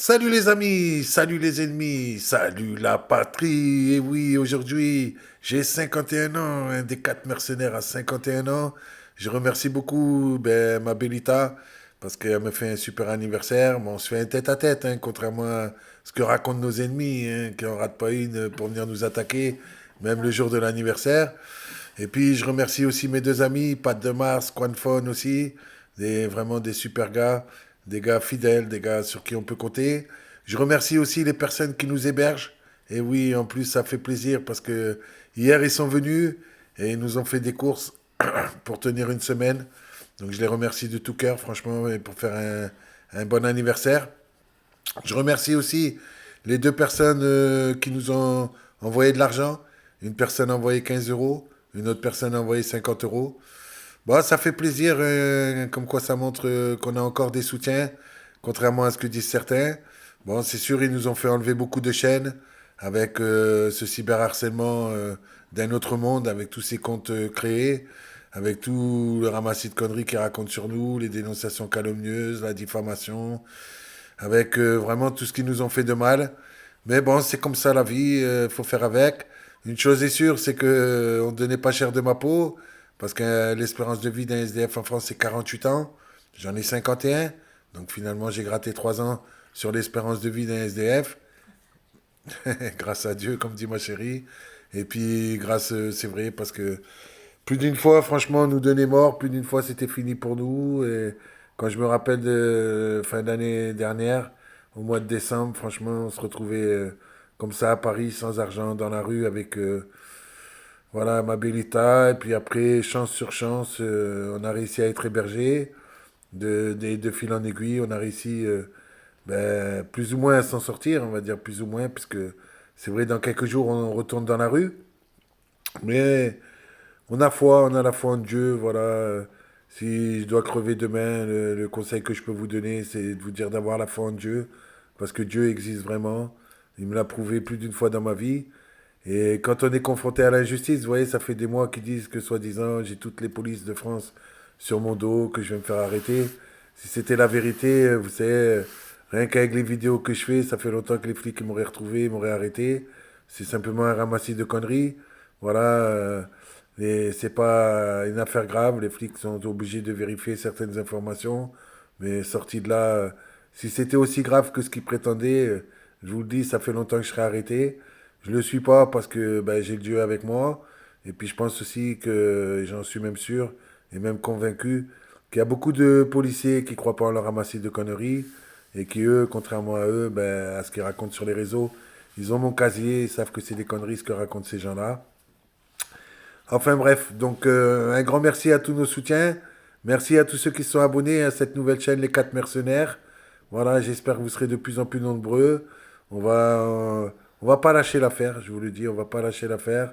Salut les amis, salut les ennemis, salut la patrie. Et oui, aujourd'hui, j'ai 51 ans, un des quatre mercenaires à 51 ans. Je remercie beaucoup ma Bellita parce qu'elle me fait un super anniversaire. Bon, on se fait un tête-à-tête, hein, contrairement à ce que racontent nos ennemis, hein, qui n'en ratent pas une pour venir nous attaquer, même le jour de l'anniversaire. Et puis, je remercie aussi mes deux amis, Pat de Mars, Quanfon aussi, vraiment des super gars, des gars fidèles, des gars sur qui on peut compter. Je remercie aussi les personnes qui nous hébergent. Et oui, en plus, ça fait plaisir parce que hier, ils sont venus et ils nous ont fait des courses pour tenir une semaine. Donc, je les remercie de tout cœur, franchement, et pour faire un bon anniversaire. Je remercie aussi les deux personnes qui nous ont envoyé de l'argent. Une personne a envoyé 15 euros, une autre personne a envoyé 50 euros. Bon, ça fait plaisir, comme quoi ça montre qu'on a encore des soutiens, contrairement à ce que disent certains. Bon, c'est sûr, ils nous ont fait enlever beaucoup de chaînes avec ce cyberharcèlement d'un autre monde, avec tous ces comptes créés, avec tout le ramassis de conneries qu'ils racontent sur nous, les dénonciations calomnieuses, la diffamation, avec vraiment tout ce qu'ils nous ont fait de mal. Mais bon, c'est comme ça la vie, faut faire avec. Une chose est sûre, c'est que on ne donnait pas cher de ma peau, parce que l'espérance de vie d'un SDF en France, c'est 48 ans. J'en ai 51, donc finalement, j'ai gratté 3 ans sur l'espérance de vie d'un SDF, grâce à Dieu, comme dit ma chérie. Et puis, grâce, c'est vrai, parce que plus d'une fois, franchement, on nous donnait mort, plus d'une fois, c'était fini pour nous. Et quand je me rappelle de fin d'année dernière, au mois de décembre, franchement, on se retrouvait comme ça à Paris, sans argent, dans la rue, avec voilà, ma Bellita. Et puis après, chance sur chance, on a réussi à être hébergé. De fil en aiguille, on a réussi plus ou moins à s'en sortir, on va dire plus ou moins, puisque c'est vrai, dans quelques jours, on retourne dans la rue. Mais on a foi, on a la foi en Dieu, voilà. Si je dois crever demain, le conseil que je peux vous donner, c'est de vous dire d'avoir la foi en Dieu, parce que Dieu existe vraiment. Il me l'a prouvé plus d'une fois dans ma vie. Et quand on est confronté à l'injustice, vous voyez, ça fait des mois qu'ils disent que soi-disant, j'ai toutes les polices de France sur mon dos, que je vais me faire arrêter. Si c'était la vérité, vous savez, rien qu'avec les vidéos que je fais, ça fait longtemps que les flics ils m'auraient retrouvé, ils m'auraient arrêté. C'est simplement un ramassis de conneries. Voilà. Et c'est pas une affaire grave. Les flics sont obligés de vérifier certaines informations. Mais sorti de là, si c'était aussi grave que ce qu'ils prétendaient, je vous le dis, ça fait longtemps que je serais arrêté. Je le suis pas parce que ben, j'ai le Dieu avec moi. Et puis je pense aussi que, et j'en suis même sûr, et même convaincu, qu'il y a beaucoup de policiers qui croient pas en leur ramassis de conneries. Et qui, eux, contrairement à eux, ben, à ce qu'ils racontent sur les réseaux, ils ont mon casier, ils savent que c'est des conneries ce que racontent ces gens-là. Enfin bref, donc un grand merci à tous nos soutiens. Merci à tous ceux qui se sont abonnés à cette nouvelle chaîne, Les 4 Mercenaires. Voilà, j'espère que vous serez de plus en plus nombreux. On va pas lâcher l'affaire, je vous le dis, on va pas lâcher l'affaire.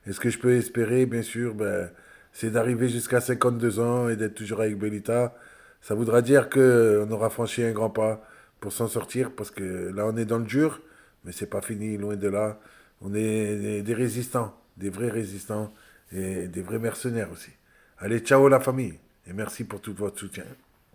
Et ce que je peux espérer, bien sûr, ben, c'est d'arriver jusqu'à 52 ans et d'être toujours avec Belita. Ça voudra dire qu'on aura franchi un grand pas pour s'en sortir, parce que là, on est dans le dur, mais c'est pas fini, loin de là. On est des résistants, des vrais résistants et des vrais mercenaires aussi. Allez, ciao la famille, et merci pour tout votre soutien.